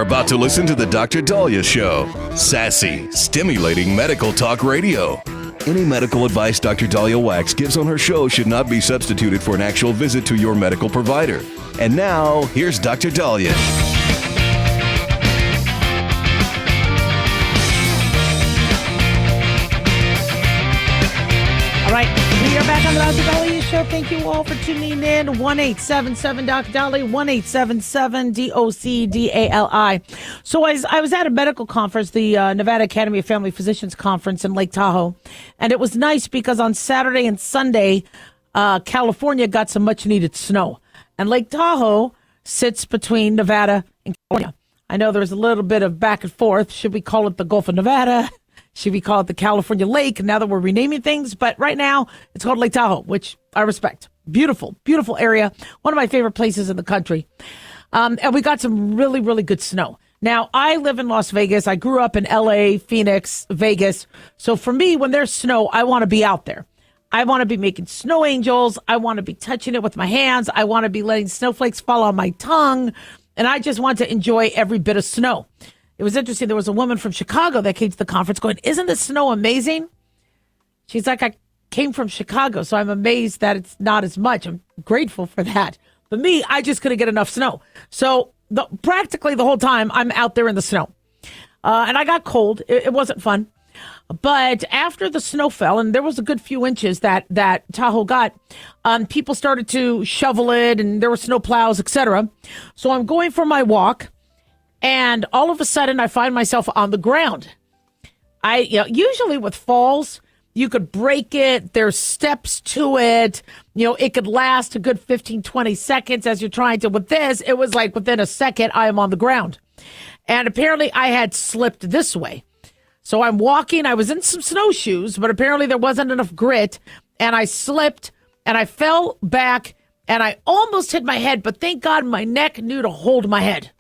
about to listen to the Dr. Daliah Show. Sassy, stimulating medical talk radio. Any medical advice Dr. Daliah Wax gives on her show should not be substituted for an actual visit to your medical provider. And now, here's Dr. Daliah. All right, we are back on the Dr. Daliah Show. Thank you all for tuning in. 1-877 Dr. Daliah, 1-877-DOC-DALI. So I was at a medical conference, the Nevada Academy of Family Physicians Conference in Lake Tahoe, and it was nice because on Saturday and Sunday, California got some much-needed snow. And Lake Tahoe sits between Nevada and California. I know there's a little bit of back and forth. Should we call it the Gulf of Nevada? Should we call it the California Lake now that we're renaming things? But right now, it's called Lake Tahoe, which I respect. Beautiful, beautiful area. One of my favorite places in the country. And we got some really, really good snow. Now, I live in Las Vegas. I grew up in L.A., Phoenix, Vegas. So for me, when there's snow, I want to be out there. I want to be making snow angels. I want to be touching it with my hands. I want to be letting snowflakes fall on my tongue. And I just want to enjoy every bit of snow. It was interesting. There was a woman from Chicago that came to the conference going, "Isn't the snow amazing?" She's like, "I came from Chicago, so I'm amazed that it's not as much." I'm grateful for that. But me, I just couldn't get enough snow. So practically the whole time I'm out there in the snow. And I got cold. It wasn't fun. But after the snow fell, and there was a good few inches that Tahoe got, people started to shovel it, and there were snow plows, etc. So I'm going for my walk. And all of a sudden, I find myself on the ground. Usually with falls, you could break it. There's steps to it. It could last a good 15, 20 seconds as you're trying to. With this, it was like within a second, I am on the ground. And apparently, I had slipped this way. So I'm walking. I was in some snowshoes, but apparently there wasn't enough grit. And I slipped, and I fell back, and I almost hit my head. But thank God my neck knew to hold my head.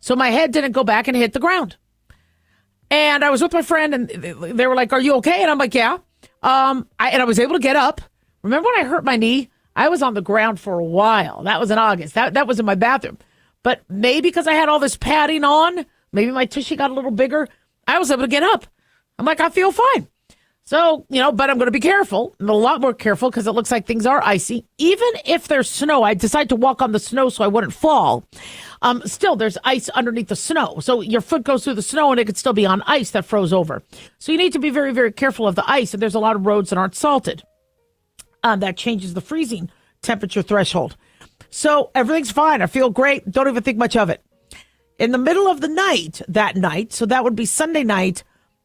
So my head didn't go back and hit the ground. And I was with my friend, and they were like, "Are you okay?" And I'm like, "Yeah." I was able to get up. Remember when I hurt my knee? I was on the ground for a while. That was in August. That was in my bathroom. But maybe because I had all this padding on, maybe my tushy got a little bigger, I was able to get up. I'm like, I feel fine. So, but I'm going to be careful. I'm a lot more careful because it looks like things are icy. Even if there's snow, I decided to walk on the snow so I wouldn't fall. Still, there's ice underneath the snow. So your foot goes through the snow and it could still be on ice that froze over. So you need to be very, very careful of the ice. And there's a lot of roads that aren't salted. That changes the freezing temperature threshold. So everything's fine. I feel great. Don't even think much of it. In the middle of the night, so that would be Sunday night,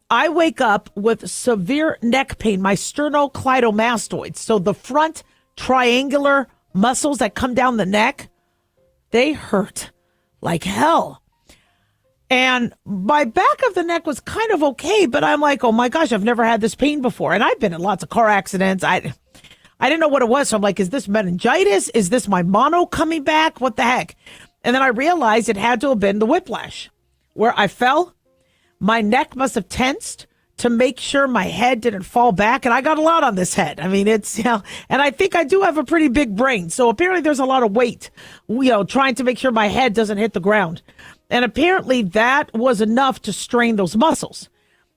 I wake up with severe neck pain, my sternocleidomastoids. So the front triangular muscles that come down the neck, they hurt like hell. And my back of the neck was kind of okay, but I'm like, oh my gosh, I've never had this pain before. And I've been in lots of car accidents. I didn't know what it was. So I'm like, is this meningitis? Is this my mono coming back? What the heck? And then I realized it had to have been the whiplash where I fell. My neck must have tensed to make sure my head didn't fall back. And I got a lot on this head. I mean, and I think I do have a pretty big brain. So apparently there's a lot of weight, trying to make sure my head doesn't hit the ground. And apparently that was enough to strain those muscles.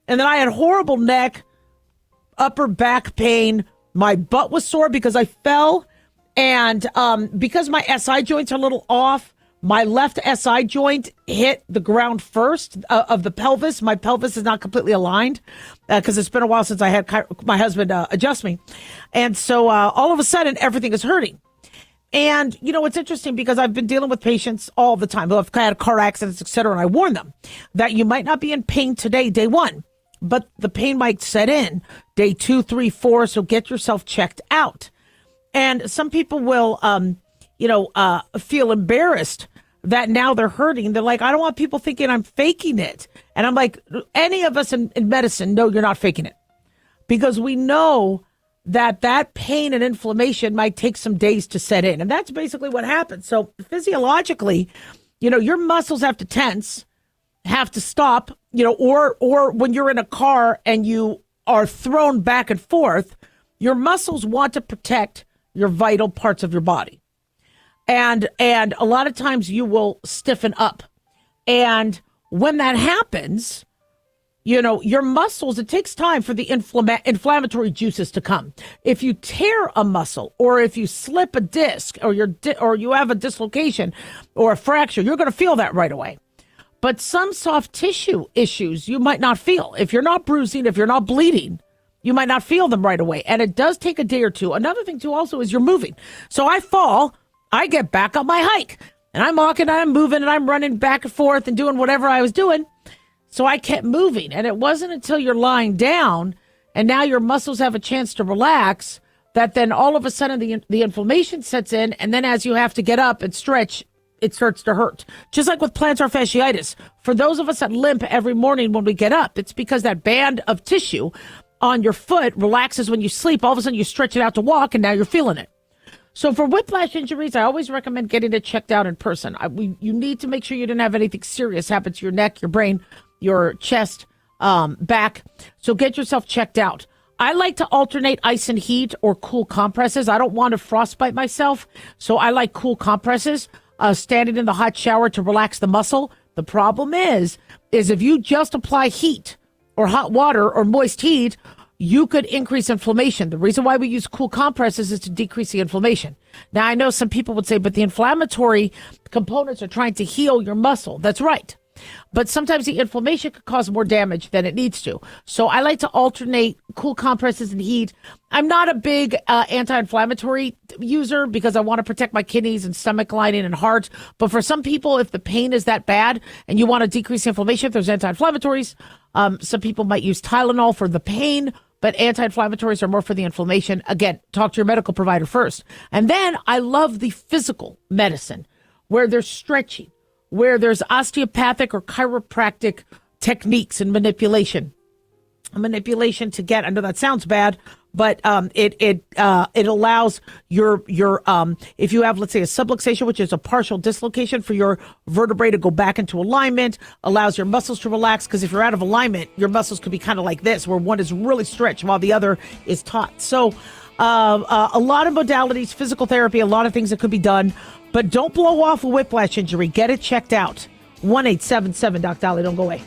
And then I had horrible neck, upper back pain. My butt was sore because I fell. And because my SI joints are a little off, my left SI joint hit the ground first of the pelvis. My pelvis is not completely aligned because it's been a while since I had my husband adjust me. And so all of a sudden, everything is hurting. And, it's interesting because I've been dealing with patients all the time who have had car accidents, et cetera, and I warn them that you might not be in pain today, day one, but the pain might set in day 2, 3, 4. So get yourself checked out. And some people will feel embarrassed that now they're hurting. They're like, I don't want people thinking I'm faking it. And I'm like, any of us in medicine know you're not faking it because we know that pain and inflammation might take some days to set in. And that's basically what happens. So physiologically, your muscles have to tense, have to stop, or when you're in a car and you are thrown back and forth, your muscles want to protect your vital parts of your body. And a lot of times you will stiffen up And when that happens, your muscles, it takes time for the inflammatory juices to come. If you tear a muscle, or if you slip a disc, or you have a dislocation or a fracture, you're going to feel that right away. But some soft tissue issues you might not feel. If you're not bruising, if you're not bleeding, you might not feel them right away. And it does take a day or two. Another thing, too, also is you're moving. So I fall, I get back on my hike, and I'm walking, I'm moving, and I'm running back and forth and doing whatever I was doing. So I kept moving. And it wasn't until you're lying down and now your muscles have a chance to relax that then all of a sudden the inflammation sets in. And then as you have to get up and stretch, it starts to hurt. Just like with plantar fasciitis. For those of us that limp every morning when we get up, it's because that band of tissue on your foot relaxes when you sleep. All of a sudden you stretch it out to walk and now you're feeling it. So for whiplash injuries, I always recommend getting it checked out in person. You need to make sure you didn't have anything serious happen to your neck, your brain, your chest, back. So get yourself checked out. I like to alternate ice and heat or cool compresses. I don't want to frostbite myself, so I like cool compresses. Standing in the hot shower to relax the muscle. The problem is if you just apply heat or hot water or moist heat, you could increase inflammation. The reason why we use cool compresses is to decrease the inflammation. Now, I know some people would say, but the inflammatory components are trying to heal your muscle. That's right. But sometimes the inflammation could cause more damage than it needs to. So I like to alternate cool compresses and heat. I'm not a big anti-inflammatory user because I want to protect my kidneys and stomach lining and heart. But for some people, if the pain is that bad and you want to decrease inflammation, there's anti-inflammatories. Some people might use Tylenol for the pain, but anti-inflammatories are more for the inflammation. Again, talk to your medical provider first. And then I love the physical medicine where there's stretching, where there's osteopathic or chiropractic techniques and manipulation to get, I know that sounds bad, but it allows your if you have, let's say, a subluxation, which is a partial dislocation, for your vertebrae to go back into alignment, allows your muscles to relax, because if you're out of alignment, your muscles could be kind of like this, where one is really stretched while the other is taut. So a lot of modalities, physical therapy, a lot of things that could be done. But don't blow off a whiplash injury. Get it checked out. 1-877-DOC-DALIAH. Don't go away.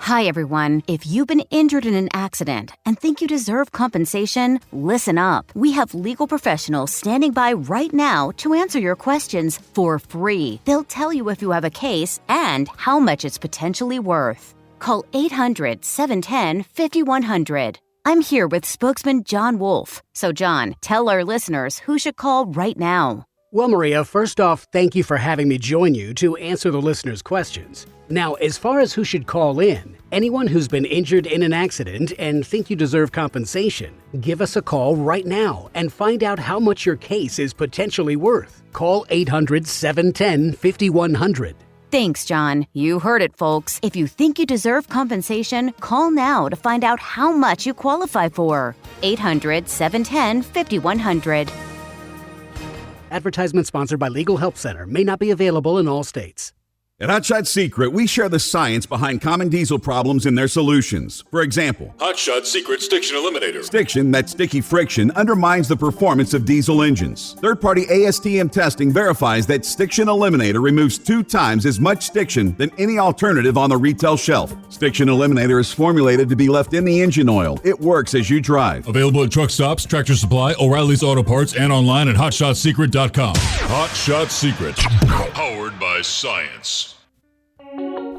Hi, everyone. If you've been injured in an accident and think you deserve compensation, listen up. We have legal professionals standing by right now to answer your questions for free. They'll tell you if you have a case and how much it's potentially worth. Call 800-710-5100. I'm here with spokesman John Wolf. So, John, tell our listeners who should call right now. Well, Maria, first off, thank you for having me join you to answer the listeners' questions. Now, as far as who should call in, anyone who's been injured in an accident and think you deserve compensation, give us a call right now and find out how much your case is potentially worth. Call 800-710-5100. Thanks, John. You heard it, folks. If you think you deserve compensation, call now to find out how much you qualify for. 800-710-5100. Advertisement sponsored by Legal Help Center. May not be available in all states. At Hotshot Secret, we share the science behind common diesel problems and their solutions. For example, Hotshot Secret Stiction Eliminator. Stiction, that sticky friction, undermines the performance of diesel engines. Third-party ASTM testing verifies that Stiction Eliminator removes 2 times as much stiction than any alternative on the retail shelf. Stiction Eliminator is formulated to be left in the engine oil. It works as you drive. Available at truck stops, Tractor Supply, O'Reilly's Auto Parts, and online at HotShotSecret.com. Hotshot Secret. Powered by science.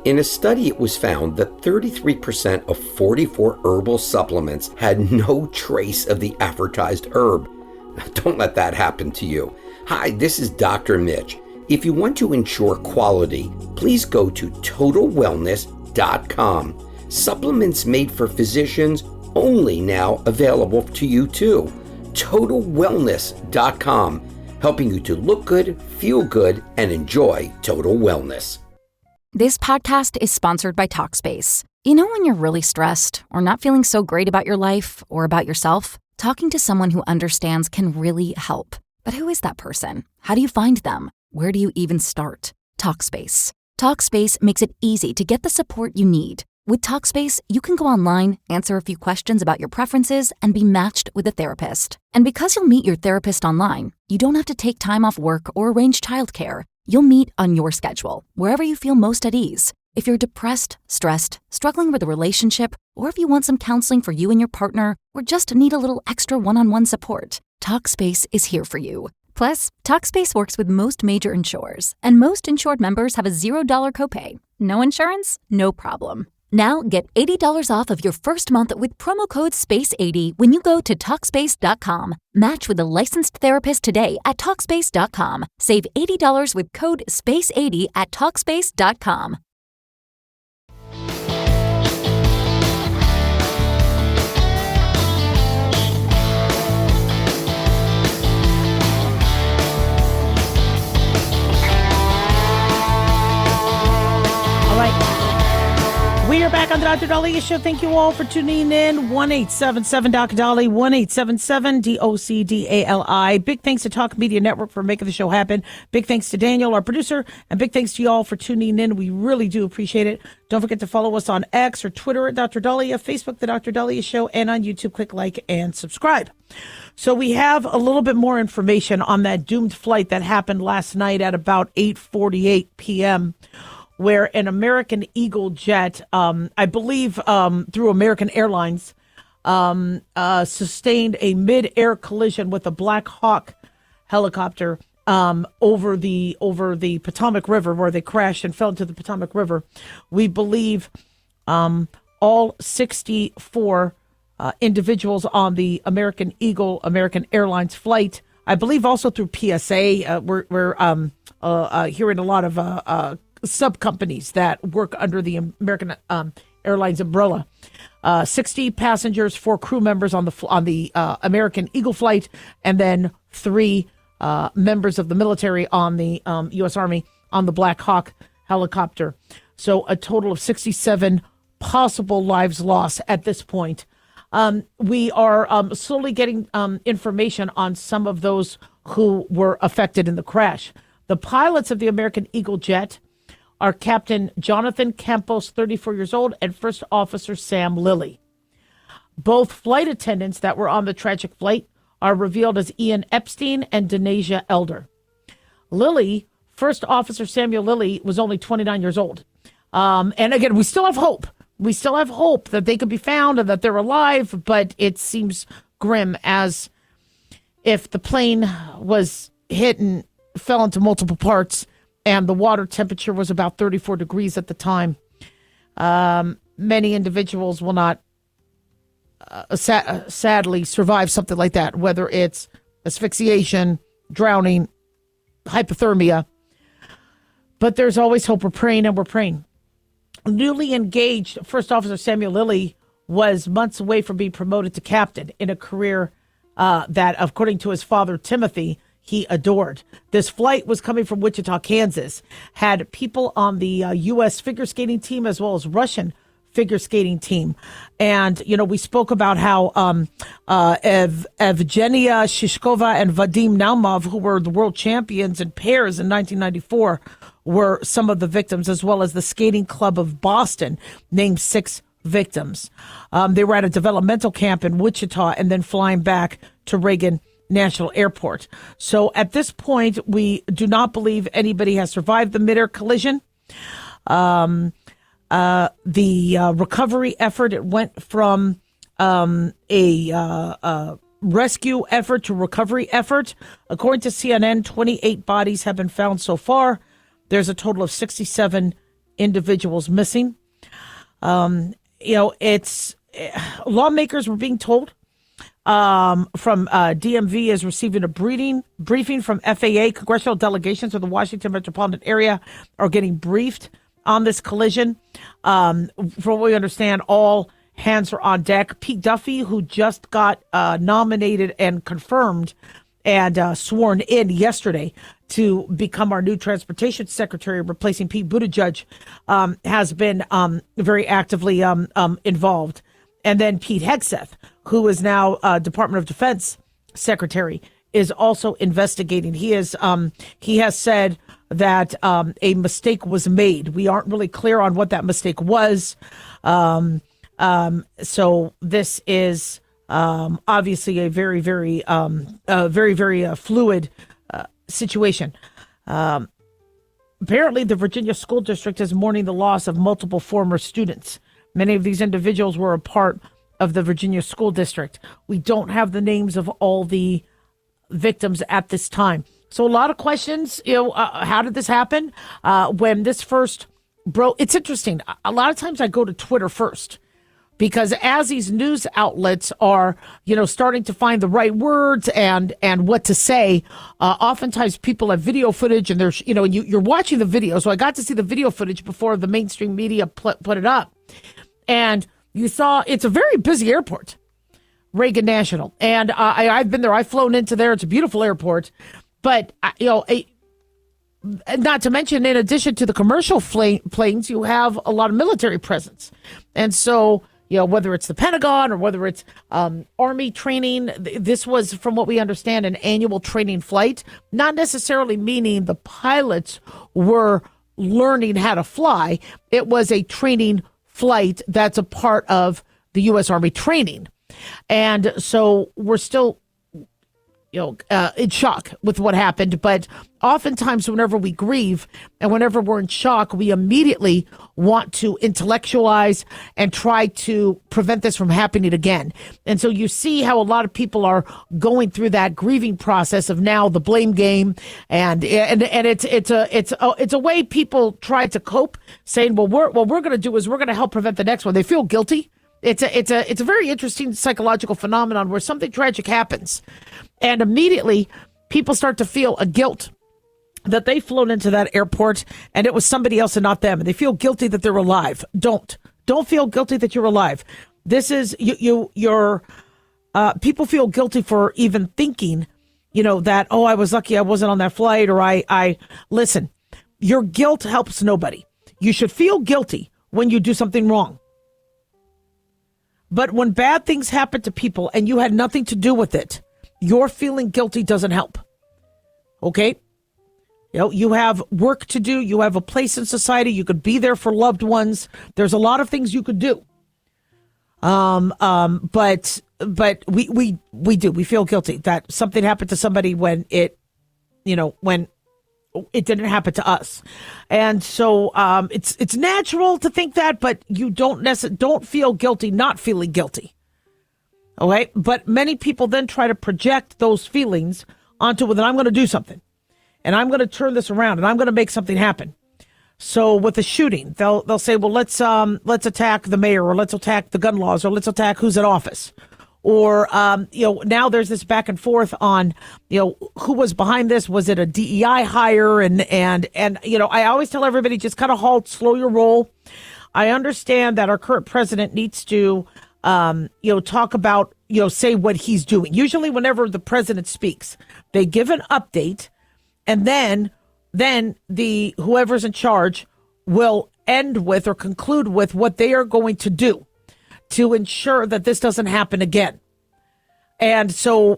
In a study, it was found that 33% of 44 herbal supplements had no trace of the advertised herb. Now, don't let that happen to you. Hi, this is Dr. Mitch. If you want to ensure quality, please go to TotalWellness.com. Supplements made for physicians, only now available to you too. TotalWellness.com, helping you to look good, feel good, and enjoy total wellness. This podcast is sponsored by Talkspace. You know when you're really stressed or not feeling so great about your life or about yourself? Talking to someone who understands can really help. But who is that person? How do you find them? Where do you even start? Talkspace. Talkspace makes it easy to get the support you need. With Talkspace, you can go online, answer a few questions about your preferences, and be matched with a therapist. And because you'll meet your therapist online, you don't have to take time off work or arrange childcare. You'll meet on your schedule, wherever you feel most at ease. If you're depressed, stressed, struggling with a relationship, or if you want some counseling for you and your partner, or just need a little extra one-on-one support, Talkspace is here for you. Plus, Talkspace works with most major insurers, and most insured members have a $0 copay. No insurance? No problem. Now get $80 off of your first month with promo code SPACE80 when you go to Talkspace.com. Match with a licensed therapist today at Talkspace.com. Save $80 with code SPACE80 at Talkspace.com. We are back on the Dr. Daliah Show. Thank you all for tuning in. 1-877-Dr. Dali, 1-877-DOCDALI. Big thanks to Talk Media Network for making the show happen. Big thanks to Daniel, our producer, and big thanks to you all for tuning in. We really do appreciate it. Don't forget to follow us on X or Twitter at Dr. Daliah, Facebook, The Dr. Daliah Show, and on YouTube. Click like and subscribe. So we have a little bit more information on that doomed flight that happened last night at about 8:48 p.m., where an American Eagle jet, I believe through American Airlines, sustained a mid-air collision with a Black Hawk helicopter over the Potomac River, where they crashed and fell into the Potomac River. We believe all 64 individuals on the American Eagle, American Airlines flight, I believe also through PSA, we're hearing a lot of sub companies that work under the American Airlines umbrella. 60 passengers, 4 crew members on the American Eagle flight, and then 3 members of the military on the U.S. Army on the Black Hawk helicopter. So a total of 67 possible lives lost at this point. We are slowly getting information on some of those who were affected in the crash. The pilots of the American Eagle jet are Captain Jonathan Campos, 34 years old, and First Officer Sam Lilly. Both flight attendants that were on the tragic flight are revealed as Ian Epstein and Denasia Elder. Lilly, First Officer Samuel Lilly, was only 29 years old. And again, we still have hope. We still have hope that they could be found and that they're alive, but it seems grim, as if the plane was hit and fell into multiple parts, and the water temperature was about 34 degrees at the time. Many individuals will not sadly survive something like that, whether it's asphyxiation, drowning, hypothermia. But there's always hope. We're praying and we're praying. Newly engaged First Officer Samuel Lilly was months away from being promoted to captain in a career that, according to his father, Timothy, he adored. This flight was coming from Wichita, Kansas, had people on the U.S. figure skating team as well as Russian figure skating team. And, you know, we spoke about how Evgenia Shishkova and Vadim Naumov, who were the world champions in pairs in 1994, were some of the victims, as well as the Skating Club of Boston named 6 victims. They were at a developmental camp in Wichita and then flying back to Reagan National Airport. So at this point, we do not believe anybody has survived the midair collision. The recovery effort, it went from a rescue effort to recovery effort. According to CNN, 28 bodies have been found so far. There's a total of 67 individuals missing. It's lawmakers were being told from DMV is receiving a briefing from FAA. Congressional delegations of the Washington metropolitan area are getting briefed on this collision. From what we understand, all hands are on deck. Pete Duffy, who just got nominated and confirmed and sworn in yesterday to become our new transportation secretary, replacing Pete Buttigieg, has been very actively involved. And then Pete Hegseth, who is now Department of Defense Secretary, is also investigating. He has said that a mistake was made. We aren't really clear on what that mistake was. So this is obviously a very, very, very fluid situation. Apparently, the Virginia School District is mourning the loss of multiple former students. Many of these individuals were a part of the Virginia School District. We don't have the names of all the victims at this time. So a lot of questions, how did this happen? When this first broke, it's interesting. A lot of times I go to Twitter first, because as these news outlets are, starting to find the right words and what to say, oftentimes people have video footage and there's, you're watching the video. So I got to see the video footage before the mainstream media put it up. And you saw, it's a very busy airport, Reagan National. And I've been there. I've flown into there. It's a beautiful airport. But, not to mention, in addition to the commercial planes, you have a lot of military presence. And so, whether it's the Pentagon or whether it's Army training, this was, from what we understand, an annual training flight, not necessarily meaning the pilots were learning how to fly. It was a training flight that's a part of the U.S. Army training. And so we're still in shock with what happened. But oftentimes whenever we grieve and whenever we're in shock, we immediately want to intellectualize and try to prevent this from happening again. And so you see how a lot of people are going through that grieving process of now the blame game. And it's a way people try to cope, saying, well, what we're going to do is we're going to help prevent the next one. They feel guilty. It's a very interesting psychological phenomenon where something tragic happens, and immediately people start to feel a guilt that they've flown into that airport and it was somebody else and not them, and they feel guilty that they're alive. Don't feel guilty that you're alive. This is you're people feel guilty for even thinking, that, oh, I was lucky I wasn't on that flight, or I listen. Your guilt helps nobody. You should feel guilty when you do something wrong. But when bad things happen to people and you had nothing to do with it, your feeling guilty doesn't help. Okay? You have work to do. You have a place in society. You could be there for loved ones. There's a lot of things you could do. But we do. We feel guilty that something happened to somebody when it didn't happen to us. And so it's natural to think that, but you don't feel guilty not feeling guilty. Okay? But many people then try to project those feelings onto, well, then I'm going to do something. And I'm going to turn this around and I'm going to make something happen. So with a shooting, they'll say, well, let's attack the mayor, or let's attack the gun laws, or let's attack who's in office. Or, now there's this back and forth on, who was behind this? Was it a DEI hire? And I always tell everybody, just kind of halt, slow your roll. I understand that our current president needs to, talk about, say what he's doing. Usually whenever the president speaks, they give an update, and then the whoever's in charge will end with or conclude with what they are going to do to ensure that this doesn't happen again. And so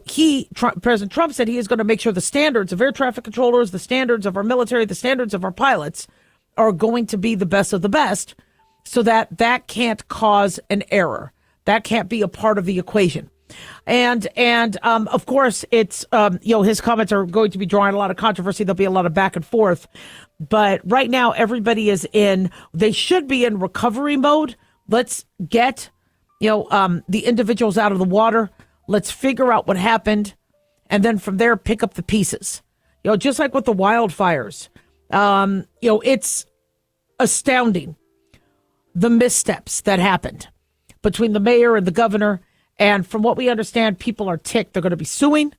President Trump said he is going to make sure the standards of air traffic controllers, the standards of our military, the standards of our pilots are going to be the best of the best, so that can't cause an error. That can't be a part of the equation. And of course, it's, his comments are going to be drawing a lot of controversy. There'll be a lot of back and forth. But right now, everybody they should be in recovery mode. Let's get the individuals out of the water. Let's figure out what happened. And then from there, pick up the pieces. Just like with the wildfires, it's astounding the missteps that happened between the mayor and the governor. And from what we understand, people are ticked. They're going to be suing.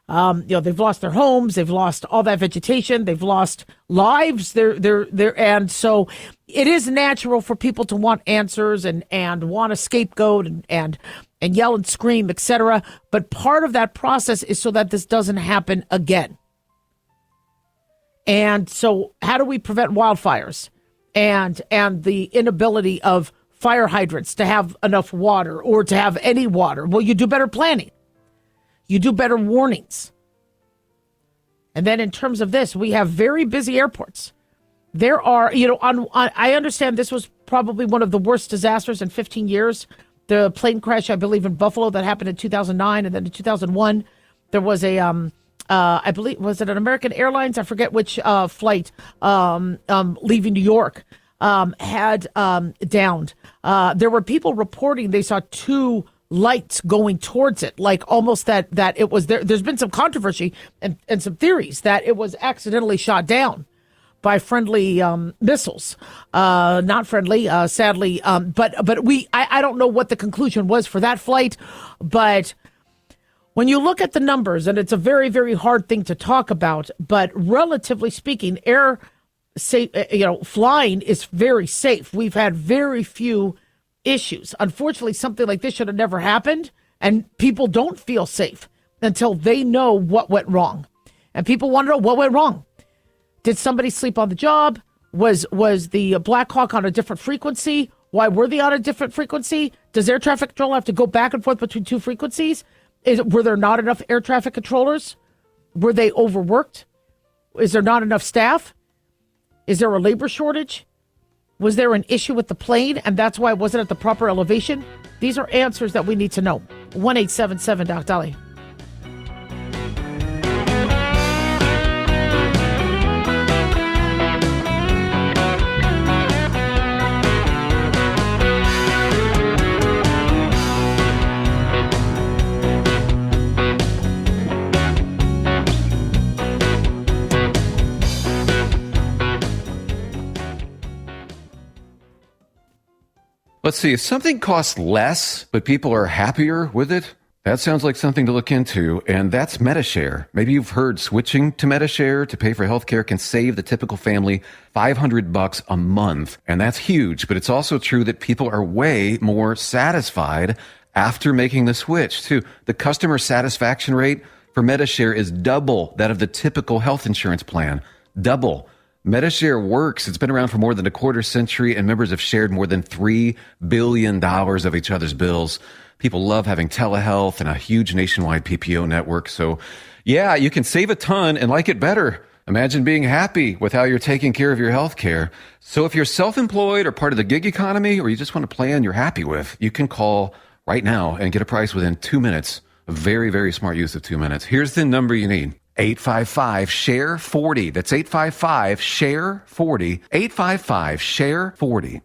They've lost their homes. They've lost all that vegetation. They've lost lives. And so it is natural for people to want answers and want a scapegoat and yell and scream, etc. But part of that process is so that this doesn't happen again. And so how do we prevent wildfires and the inability of fire hydrants to have enough water or to have any water? Well, you do better planning. You do better warnings. And then in terms of this, we have very busy airports. There are, I understand this was probably one of the worst disasters in 15 years. The plane crash, I believe, in Buffalo that happened in 2009. And then in 2001, there was a, I believe, was it an American Airlines? I forget which flight leaving New York had downed. There were people reporting they saw two lights going towards it, like almost that it was there. There's been some controversy and some theories that it was accidentally shot down by friendly missiles. Not friendly, sadly. But I don't know what the conclusion was for that flight. But when you look at the numbers, and it's a very, very hard thing to talk about, but relatively speaking, flying is very safe. We've had very few issues. Unfortunately, something like this should have never happened, and people don't feel safe until they know what went wrong. And people want to know what went wrong. Did somebody sleep on the job? Was the Black Hawk on a different frequency? Why were they on a different frequency? Does air traffic control have to go back and forth between two frequencies? Were there not enough air traffic controllers? Were they overworked? Is there not enough staff? Is there a labor shortage? Was there an issue with the plane, and that's why it wasn't at the proper elevation? These are answers that we need to know. 1-877-DOC-DALIAH. Let's see, if something costs less, but people are happier with it, that sounds like something to look into, and that's MediShare. Maybe you've heard switching to MediShare to pay for healthcare can save the typical family $500 a month, and that's huge, but it's also true that people are way more satisfied after making the switch, too. The customer satisfaction rate for MediShare is double that of the typical health insurance plan. Double. MediShare works. It's been around for more than a quarter century, and members have shared more than $3 billion of each other's bills. People love having telehealth and a huge nationwide PPO network. So, yeah, you can save a ton and like it better. Imagine being happy with how you're taking care of your health care. So if you're self-employed or part of the gig economy, or you just want a plan you're happy with, you can call right now and get a price within 2 minutes. A very, very smart use of 2 minutes. Here's the number you need. 855-SHARE-40. That's 855-SHARE-40. 855-SHARE-40.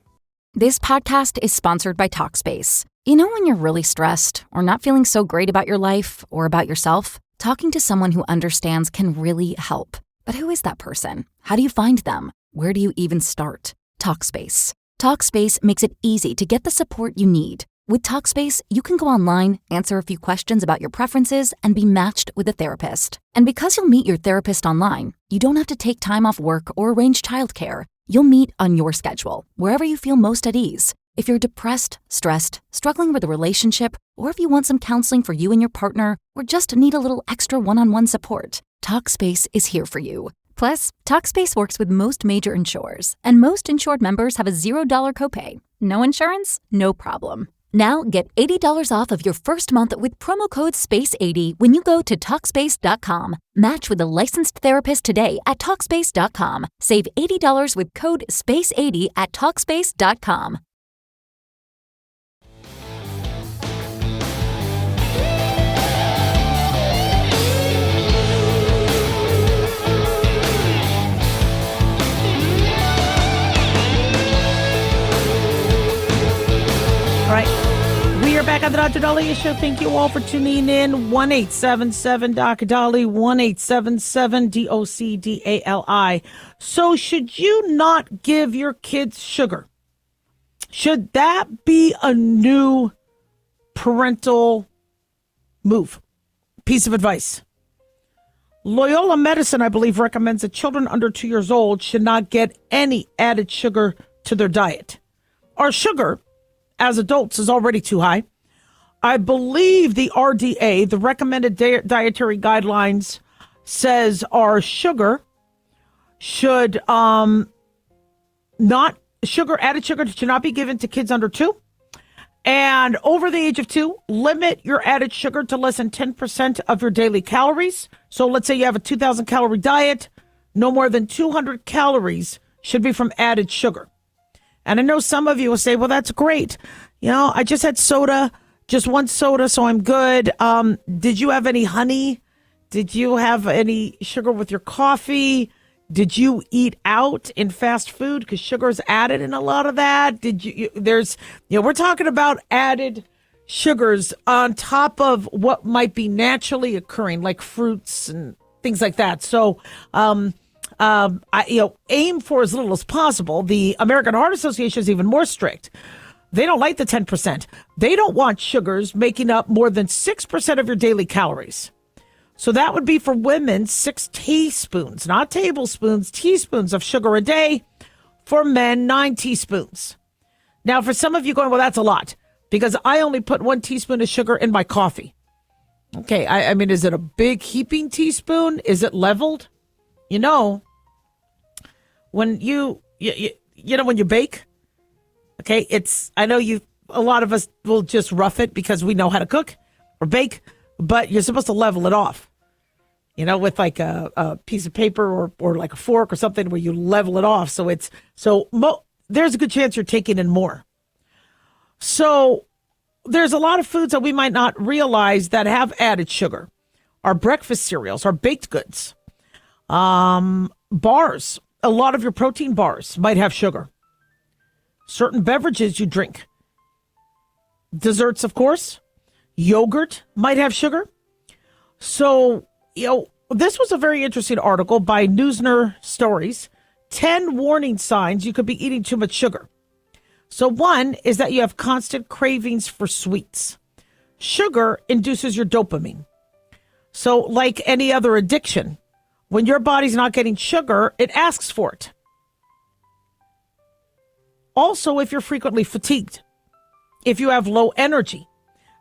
This podcast is sponsored by Talkspace. You know when you're really stressed or not feeling so great about your life or about yourself? Talking to someone who understands can really help. But who is that person? How do you find them? Where do you even start? Talkspace. Talkspace makes it easy to get the support you need. With Talkspace, you can go online, answer a few questions about your preferences, and be matched with a therapist. And because you'll meet your therapist online, you don't have to take time off work or arrange childcare. You'll meet on your schedule, wherever you feel most at ease. If you're depressed, stressed, struggling with a relationship, or if you want some counseling for you and your partner, or just need a little extra one-on-one support, Talkspace is here for you. Plus, Talkspace works with most major insurers, and most insured members have a $0 copay. No insurance? No problem. Now get $80 off of your first month with promo code SPACE80 when you go to Talkspace.com. Match with a licensed therapist today at Talkspace.com. Save $80 with code SPACE80 at Talkspace.com. All right. We are back on the Dr. Daliah Show. Thank you all for tuning in. 1-877-DOC-DALI, 1-877-DOC-DALI. So should you not give your kids sugar? Should that be a new parental move? Piece of advice. Loyola Medicine, I believe, recommends that children under 2 years old should not get any added sugar to their diet. Our sugar as adults is already too high. I believe the RDA, the recommended dietary guidelines, says our sugar should added sugar should not be given to kids under 2. And over the age of 2, limit your added sugar to less than 10% of your daily calories. So let's say you have a 2,000 calorie diet, no more than 200 calories should be from added sugar. And I know some of you will say, well, that's great. I just had soda, just one soda, so I'm good. Did you have any honey? Did you have any sugar with your coffee? Did you eat out in fast food? Because sugar is added in a lot of that. We're talking about added sugars on top of what might be naturally occurring, like fruits and things like that. So, aim for as little as possible. The American Heart Association is even more strict. They don't like the 10%. They don't want sugars making up more than 6% of your daily calories. So that would be for women, 6 teaspoons, not tablespoons, teaspoons of sugar a day. For men, 9 teaspoons. Now, for some of you going, well, that's a lot, because I only put 1 teaspoon of sugar in my coffee. Okay, I mean, is it a big heaping teaspoon? Is it leveled? When you when you bake, okay, I know a lot of us will just rough it because we know how to cook or bake, but you're supposed to level it off, with like a piece of paper or like a fork or something where you level it off. So there's a good chance you're taking in more. So there's a lot of foods that we might not realize that have added sugar. Our breakfast cereals, our baked goods, bars. A lot of your protein bars might have sugar. Certain beverages you drink. Desserts, of course. Yogurt might have sugar. So, this was a very interesting article by Newsner Stories. 10 warning signs you could be eating too much sugar. So one is that you have constant cravings for sweets. Sugar induces your dopamine. So like any other addiction, when your body's not getting sugar, it asks for it. Also, if you're frequently fatigued, if you have low energy,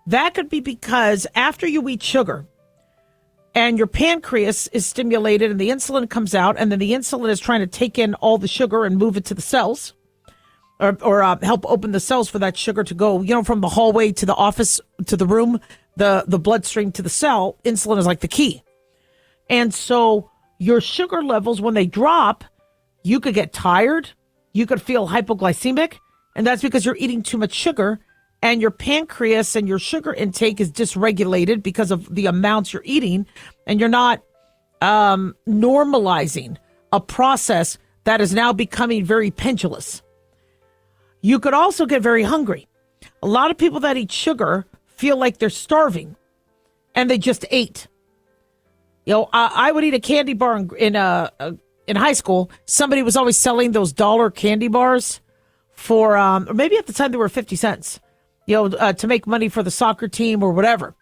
that could be because after you eat sugar and your pancreas is stimulated and the insulin comes out, and then the insulin is trying to take in all the sugar and move it to the cells or help open the cells for that sugar to go, from the hallway to the office to the room, the bloodstream to the cell. Insulin is like the key. And so your sugar levels, when they drop, you could get tired. You could feel hypoglycemic. And that's because you're eating too much sugar, and your pancreas and your sugar intake is dysregulated because of the amounts you're eating. And you're not normalizing a process that is now becoming very pendulous. You could also get very hungry. A lot of people that eat sugar feel like they're starving, and they just ate. I would eat a candy bar in high school. Somebody was always selling those dollar candy bars for, or maybe at the time they were 50 cents, to make money for the soccer team or whatever.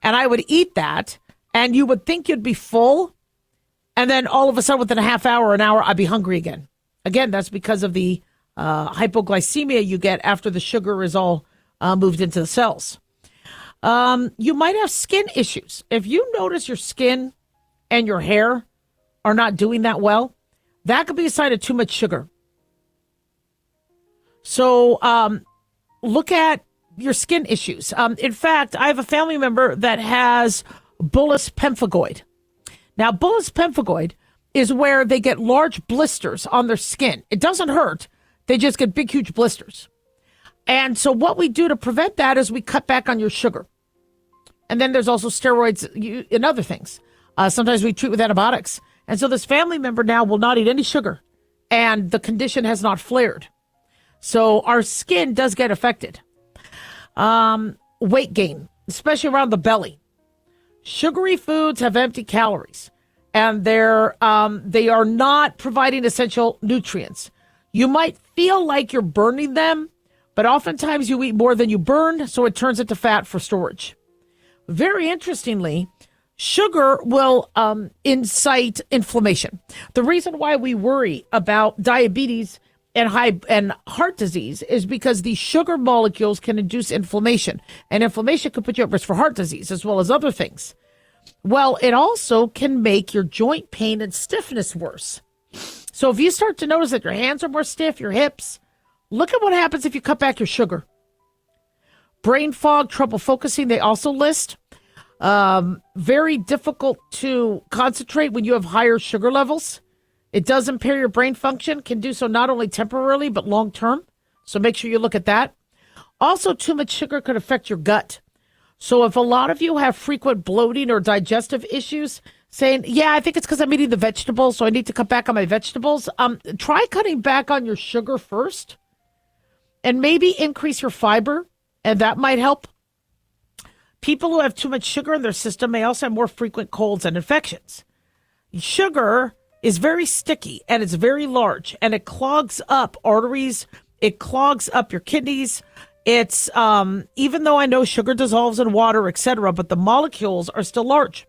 And I would eat that, and you would think you'd be full, and then all of a sudden within a half hour, an hour, I'd be hungry again. Again, that's because of the hypoglycemia you get after the sugar is all moved into the cells. You might have skin issues. If you notice your skin and your hair are not doing that well, that could be a sign of too much sugar. So look at your skin issues. In fact, I have a family member that has bullous pemphigoid. Now, bullous pemphigoid is where they get large blisters on their skin. It doesn't hurt. They just get big, huge blisters. And so what we do to prevent that is we cut back on your sugar. And then there's also steroids and other things. Sometimes we treat with antibiotics. And so this family member now will not eat any sugar, and the condition has not flared. So our skin does get affected. Weight gain, especially around the belly. Sugary foods have empty calories, and they are not providing essential nutrients. You might feel like you're burning them, but oftentimes you eat more than you burn, so it turns into fat for storage. Very interestingly, sugar will incite inflammation. The reason why we worry about diabetes and heart disease is because these sugar molecules can induce inflammation, and inflammation could put you at risk for heart disease as well as other things. Well, it also can make your joint pain and stiffness worse. So if you start to notice that your hands are more stiff, your hips, look at what happens if you cut back your sugar. Brain fog, trouble focusing, they also list. Very difficult to concentrate when you have higher sugar levels. It does impair your brain function, can do so not only temporarily, but long term. So make sure you look at that. Also, too much sugar could affect your gut. So if a lot of you have frequent bloating or digestive issues, saying, yeah, I think it's because I'm eating the vegetables, so I need to cut back on my vegetables, try cutting back on your sugar first and maybe increase your fiber, and that might help. People who have too much sugar in their system may also have more frequent colds and infections. Sugar is very sticky and it's very large, and it clogs up arteries. It clogs up your kidneys. It's even though I know sugar dissolves in water, etc., but the molecules are still large,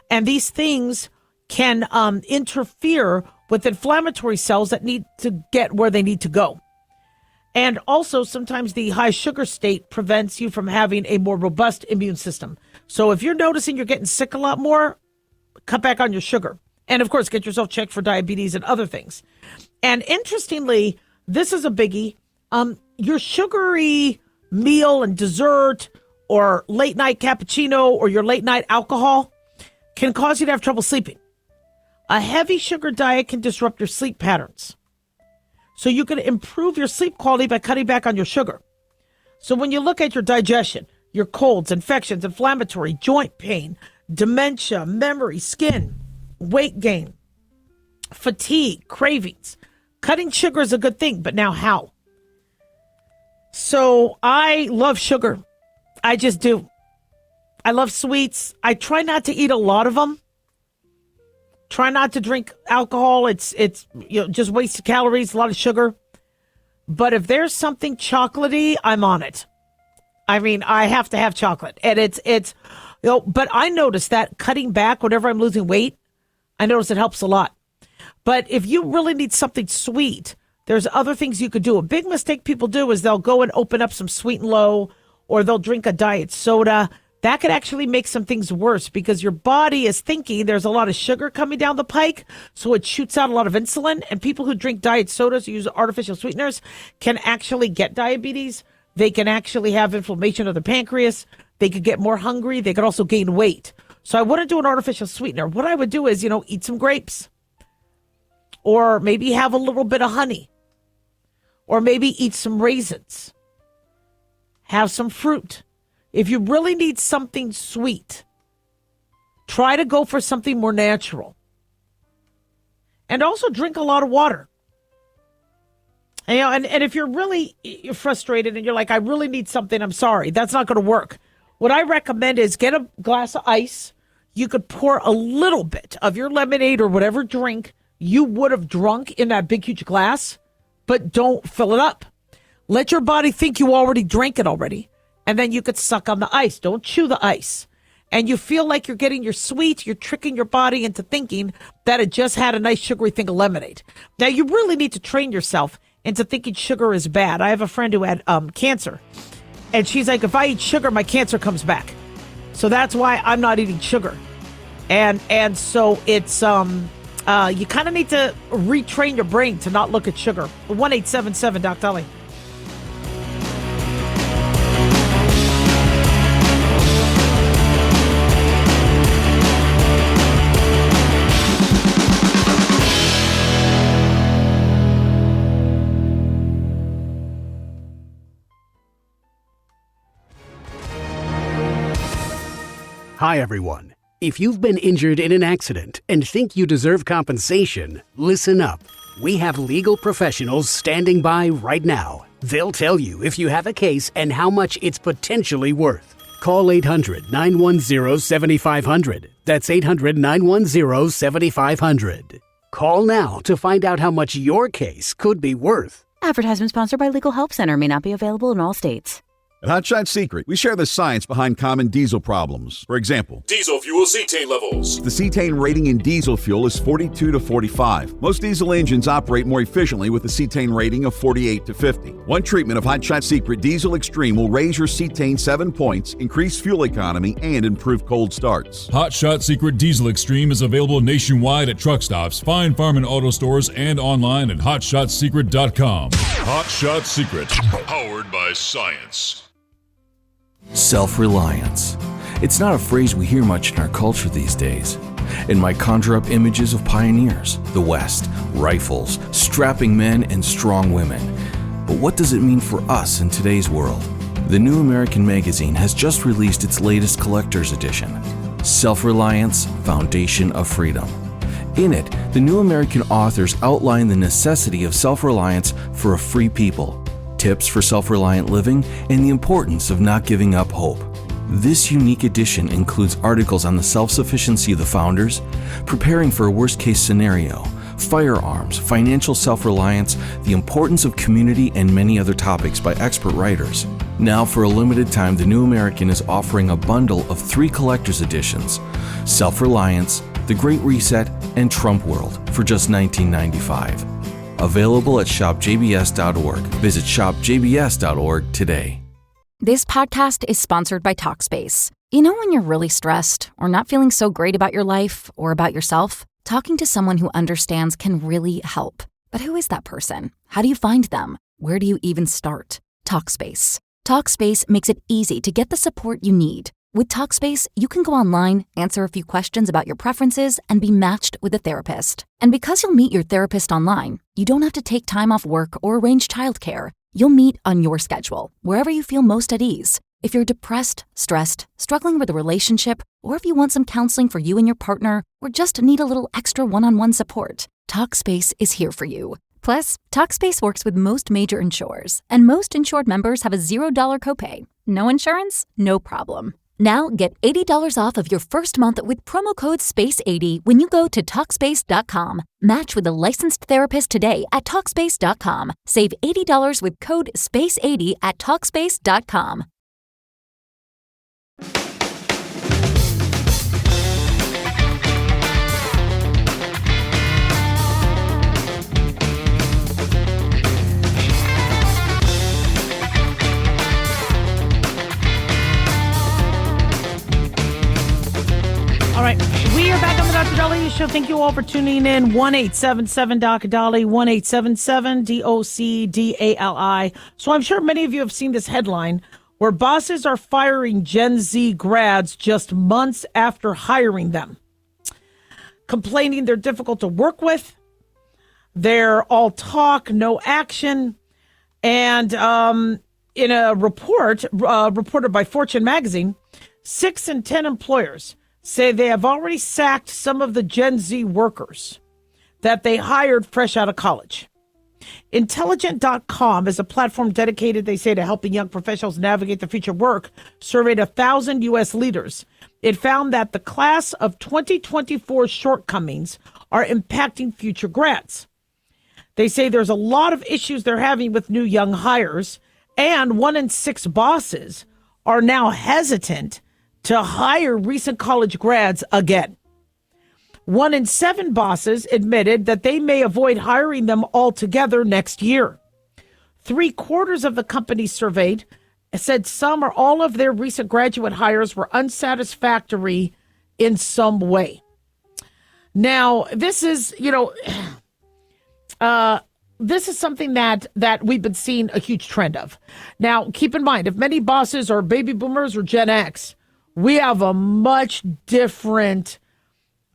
and these things can interfere with inflammatory cells that need to get where they need to go. And also, sometimes the high sugar state prevents you from having a more robust immune system. So if you're noticing you're getting sick a lot more, cut back on your sugar. And of course, get yourself checked for diabetes and other things. And interestingly, this is a biggie. Your sugary meal and dessert or late night cappuccino or your late night alcohol can cause you to have trouble sleeping. A heavy sugar diet can disrupt your sleep patterns. So you can improve your sleep quality by cutting back on your sugar. So when you look at your digestion, your colds, infections, inflammatory, joint pain, dementia, memory, skin, weight gain, fatigue, cravings, cutting sugar is a good thing, but now how? So I love sugar. I just do. I love sweets. I try not to eat a lot of them. Try not to drink alcohol. It's just wasted calories, a lot of sugar. But if there's something chocolatey, I'm on it. I mean, I have to have chocolate. And it's but I notice that cutting back whenever I'm losing weight, I notice it helps a lot. But if you really need something sweet, there's other things you could do. A big mistake people do is they'll go and open up some Sweet and Low, or they'll drink a diet soda. That could actually make some things worse because your body is thinking there's a lot of sugar coming down the pike, so it shoots out a lot of insulin. And people who drink diet sodas, use artificial sweeteners, can actually get diabetes. They can actually have inflammation of the pancreas. They could get more hungry. They could also gain weight. So I wouldn't do an artificial sweetener. What I would do is, eat some grapes, or maybe have a little bit of honey, or maybe eat some raisins, have some fruit. If you really need something sweet, try to go for something more natural. And also drink a lot of water. And if you're frustrated and you're like, I really need something, I'm sorry, that's not going to work. What I recommend is get a glass of ice. You could pour a little bit of your lemonade or whatever drink you would have drunk in that big, huge glass, but don't fill it up. Let your body think you already drank it already. And then you could suck on the ice. Don't chew the ice. And you feel like you're getting your sweet. You're tricking your body into thinking that it just had a nice sugary thing of lemonade. Now, you really need to train yourself into thinking sugar is bad. I have a friend who had cancer. And she's like, if I eat sugar, my cancer comes back. So that's why I'm not eating sugar. And so it's you kind of need to retrain your brain to not look at sugar. 1-877 Doc Daliah. Hi, everyone. If you've been injured in an accident and think you deserve compensation, listen up. We have legal professionals standing by right now. They'll tell you if you have a case and how much it's potentially worth. Call 800-910-7500. That's 800-910-7500. Call now to find out how much your case could be worth. Advertisement sponsored by Legal Help Center. May not be available in all states. At Hot Shot Secret, we share the science behind common diesel problems. For example, Diesel fuel cetane levels. the cetane rating in diesel fuel is 42 to 45. Most diesel engines operate more efficiently with a cetane rating of 48 to 50. One treatment of Hot Shot Secret Diesel Extreme will raise your cetane 7 points, increase fuel economy, and improve cold starts. Hot Shot Secret Diesel Extreme is available nationwide at truck stops, fine farm and auto stores, and online at hotshotsecret.com. Hot Shot Secret, powered by science. Self-reliance. It's not a phrase we hear much in our culture these days. It might conjure up images of pioneers, the West, rifles, strapping men, and strong women. But what does it mean for us in today's world? The New American Magazine has just released its latest collector's edition, Self-Reliance, Foundation of Freedom. In it, the New American authors outline the necessity of self-reliance for a free people, tips for self-reliant living, and the importance of not giving up hope. This unique edition includes articles on the self-sufficiency of the founders, preparing for a worst-case scenario, firearms, financial self-reliance, the importance of community, and many other topics by expert writers. Now, for a limited time, the New American is offering a bundle of 3 collector's editions, Self-Reliance, The Great Reset, and Trump World, for just $19.95. Available at shopjbs.org. Visit shopjbs.org today. This podcast is sponsored by Talkspace. You know when you're really stressed or not feeling so great about your life or about yourself? Talking to someone who understands can really help. But who is that person? How do you find them? Where do you even start? Talkspace. Talkspace makes it easy to get the support you need. With Talkspace, you can go online, answer a few questions about your preferences, and be matched with a therapist. And because you'll meet your therapist online, you don't have to take time off work or arrange childcare. You'll meet on your schedule, wherever you feel most at ease. If you're depressed, stressed, struggling with a relationship, or if you want some counseling for you and your partner, or just need a little extra one-on-one support, Talkspace is here for you. Plus, Talkspace works with most major insurers, and most insured members have a $0 copay. No insurance? No problem. Now get $80 off of your first month with promo code SPACE80 when you go to Talkspace.com. Match with a licensed therapist today at Talkspace.com. Save $80 with code SPACE80 at Talkspace.com. All right, we are back on the Dr. Daliah Show. Thank you all for tuning in. 1-877-Dr. Dali, 1-877-DOCDALI. So I'm sure many of you have seen this headline where bosses are firing Gen Z grads just months after hiring them, complaining they're difficult to work with. They're all talk, no action. And in a report reported by Fortune magazine, 6 in 10 employers say they have already sacked some of the Gen Z workers that they hired fresh out of college. Intelligent.com is a platform dedicated, they say, to helping young professionals navigate the future of work, surveyed 1,000 U.S. leaders. It found that the class of 2024 shortcomings are impacting future grads. They say there's a lot of issues they're having with new young hires, and 1 in 6 bosses are now hesitant to hire recent college grads again. 1 in 7 bosses admitted that they may avoid hiring them altogether next year. 3/4 of the companies surveyed said some or all of their recent graduate hires were unsatisfactory in some way. Now, this is, this is something that we've been seeing a huge trend of. Now, keep in mind, if many bosses are baby boomers or Gen X, we have a much different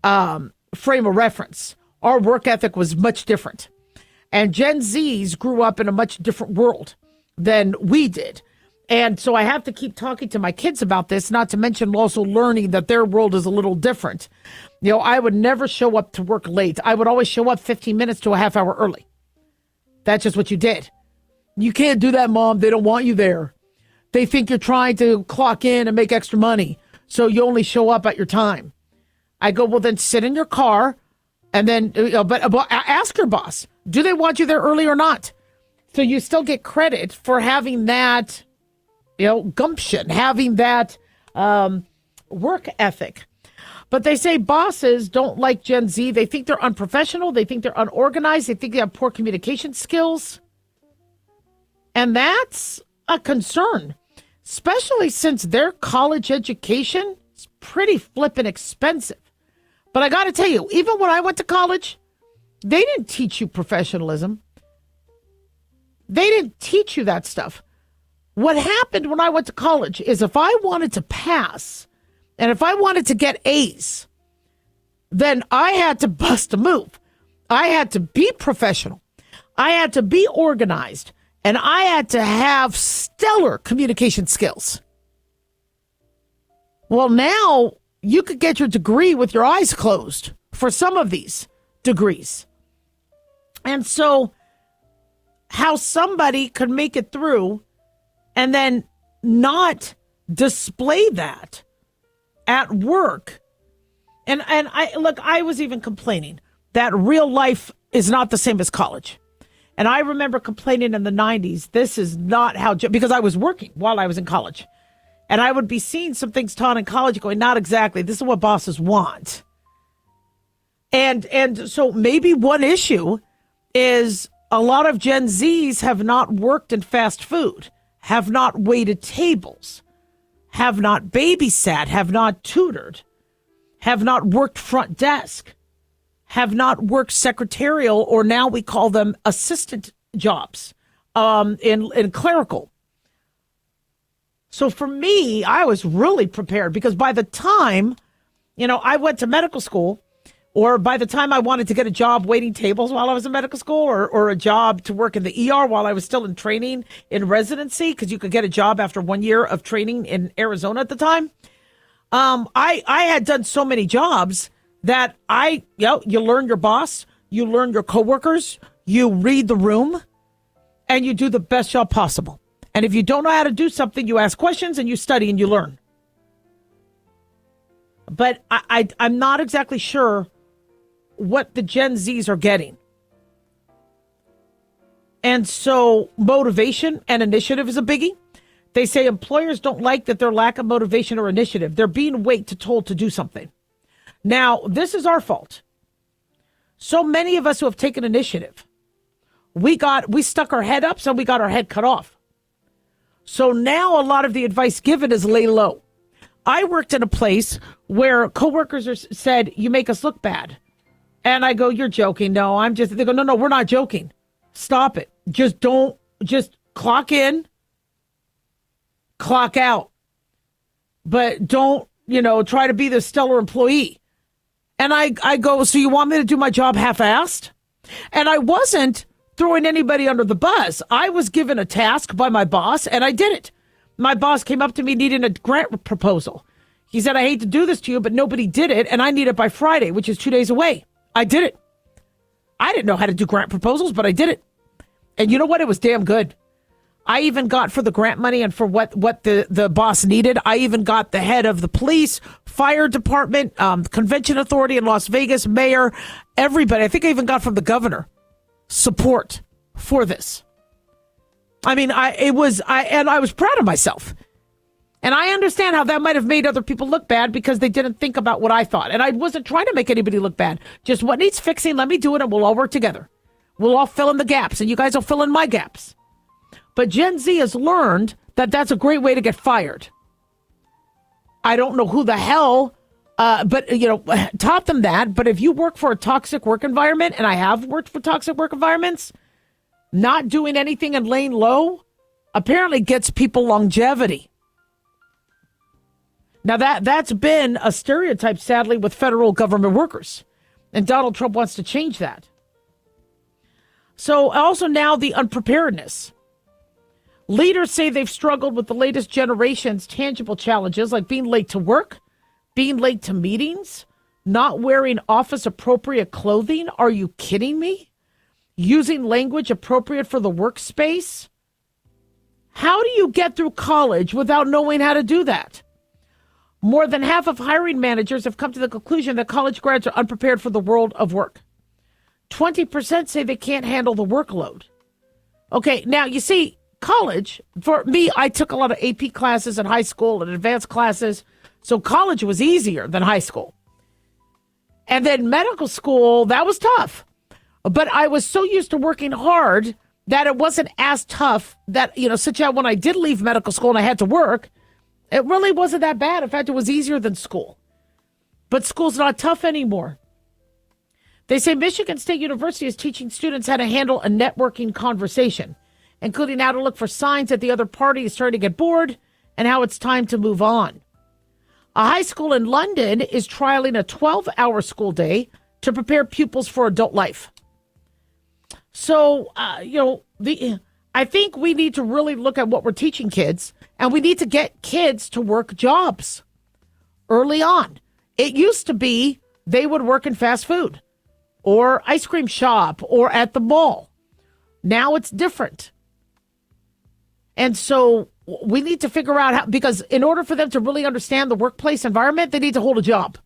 frame of reference. Our work ethic was much different. And Gen Zs grew up in a much different world than we did. And so I have to keep talking to my kids about this, not to mention also learning that their world is a little different. I would never show up to work late. I would always show up 15 minutes to a half hour early. That's just what you did. You can't do that, Mom. They don't want you there. They think you're trying to clock in and make extra money, so you only show up at your time. I go, well, then sit in your car, and then, but ask your boss, do they want you there early or not? So you still get credit for having that, gumption, having that work ethic. But they say bosses don't like Gen Z. They think they're unprofessional. They think they're unorganized. They think they have poor communication skills. And that's a concern, especially since their college education is pretty flippin' expensive. But I got to tell you, even when I went to college, they didn't teach you professionalism. They didn't teach you that stuff. What happened when I went to college is if I wanted to pass, And if I wanted to get A's, then I had to bust a move. I had to be professional. I had to be organized. And I had to have stellar communication skills. Well, now you could get your degree with your eyes closed for some of these degrees. And so how somebody could make it through and then not display that at work. And I was even complaining that real life is not the same as college. And I remember complaining in the 90s, this is not how, because I was working while I was in college. And I would be seeing some things taught in college going, not exactly. This is what bosses want. And so maybe one issue is a lot of Gen Zs have not worked in fast food, have not waited tables, have not babysat, have not tutored, have not worked front desk, have not worked secretarial, or now we call them assistant jobs in clerical. So for me, I was really prepared because by the time, I went to medical school, or by the time I wanted to get a job waiting tables while I was in medical school, or a job to work in the ER while I was still in training in residency, because you could get a job after 1 year of training in Arizona at the time. I had done so many jobs that you learn your boss, you learn your coworkers, you read the room, and you do the best job possible. And if you don't know how to do something, you ask questions and you study and you learn. But I'm not exactly sure what the Gen Zs are getting. And so motivation and initiative is a biggie. They say employers don't like that their lack of motivation or initiative. They're being told to do something. Now, this is our fault. So many of us who have taken initiative, we stuck our head up, so we got our head cut off. So now a lot of the advice given is lay low. I worked in a place where coworkers said, you make us look bad. And I go, you're joking. No, they go, no, we're not joking. Stop it. Just clock in, clock out. But don't, try to be the stellar employee. And I go, so you want me to do my job half-assed? And I wasn't throwing anybody under the bus. I was given a task by my boss, and I did it. My boss came up to me needing a grant proposal. He said, I hate to do this to you, but nobody did it, and I need it by Friday, which is 2 days away. I did it. I didn't know how to do grant proposals, but I did it. And you know what? It was damn good. I even got for the grant money and for what the boss needed. I even got the head of the police, fire department, convention authority in Las Vegas, mayor, everybody. I think I even got from the governor support for this. I mean, I was proud of myself. And I understand how that might have made other people look bad because they didn't think about what I thought. And I wasn't trying to make anybody look bad. Just what needs fixing, let me do it, and we'll all work together. We'll all fill in the gaps, and you guys will fill in my gaps. But Gen Z has learned that that's a great way to get fired. I don't know who the hell, taught them that. But if you work for a toxic work environment, and I have worked for toxic work environments, not doing anything and laying low apparently gets people longevity. Now, that's been a stereotype, sadly, with federal government workers. And Donald Trump wants to change that. So also now the unpreparedness. Leaders say they've struggled with the latest generation's tangible challenges, like being late to work, being late to meetings, not wearing office-appropriate clothing. Are you kidding me? Using language appropriate for the workspace. How do you get through college without knowing how to do that? More than half of hiring managers have come to the conclusion that college grads are unprepared for the world of work. 20% say they can't handle the workload. Okay, now you see, college, for me, I took a lot of AP classes in high school and advanced classes, so college was easier than high school. And then medical school, that was tough. But I was so used to working hard that it wasn't as tough that, such that when I did leave medical school and I had to work, it really wasn't that bad. In fact, it was easier than school. But school's not tough anymore. They say Michigan State University is teaching students how to handle a networking conversation, including how to look for signs that the other party is starting to get bored and how it's time to move on. A high school in London is trialing a 12-hour school day to prepare pupils for adult life. So, I think we need to really look at what we're teaching kids, and we need to get kids to work jobs early on. It used to be they would work in fast food or ice cream shop or at the mall. Now it's different. And so we need to figure out how, because in order for them to really understand the workplace environment, they need to hold a job.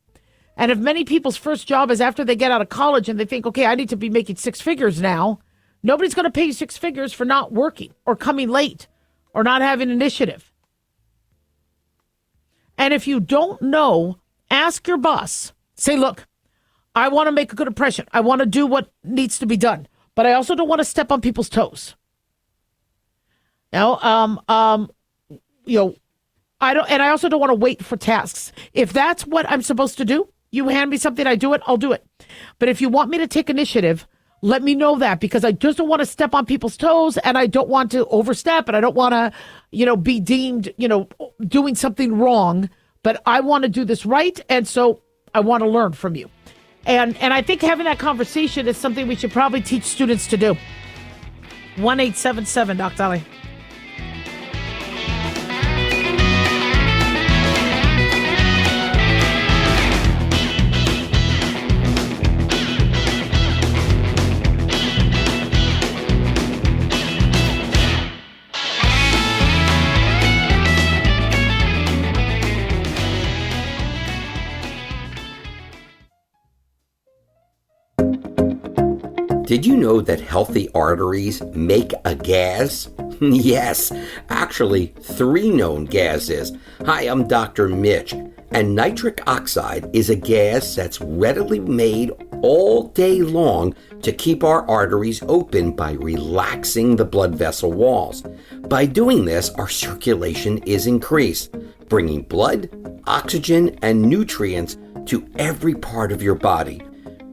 And if many people's first job is after they get out of college and they think, okay, I need to be making six figures now, nobody's going to pay you six figures for not working or coming late or not having initiative. And if you don't know, ask your boss. Say, look, I want to make a good impression. I want to do what needs to be done, but I also don't want to step on people's toes. I also don't want to wait for tasks. If that's what I'm supposed to do, you hand me something, I do it, I'll do it. But if you want me to take initiative, let me know that, because I just don't want to step on people's toes, and I don't want to overstep, and I don't want to, be deemed, doing something wrong, but I want to do this right. And so I want to learn from you. And I think having that conversation is something we should probably teach students to do. 1-877 Doc Daliah. Did you know that healthy arteries make a gas? Yes, actually 3 known gases. Hi, I'm Dr. Mitch, and nitric oxide is a gas that's readily made all day long to keep our arteries open by relaxing the blood vessel walls. By doing this, our circulation is increased, bringing blood, oxygen, and nutrients to every part of your body.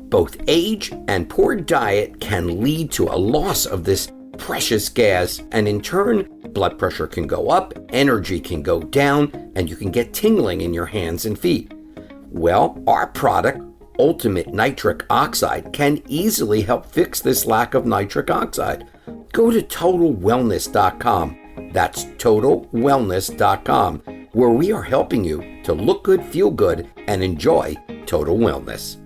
Both age and poor diet can lead to a loss of this precious gas, and in turn, blood pressure can go up, energy can go down, and you can get tingling in your hands and feet. Well, our product, Ultimate Nitric Oxide, can easily help fix this lack of nitric oxide. Go to TotalWellness.com. That's TotalWellness.com, where we are helping you to look good, feel good, and enjoy total wellness.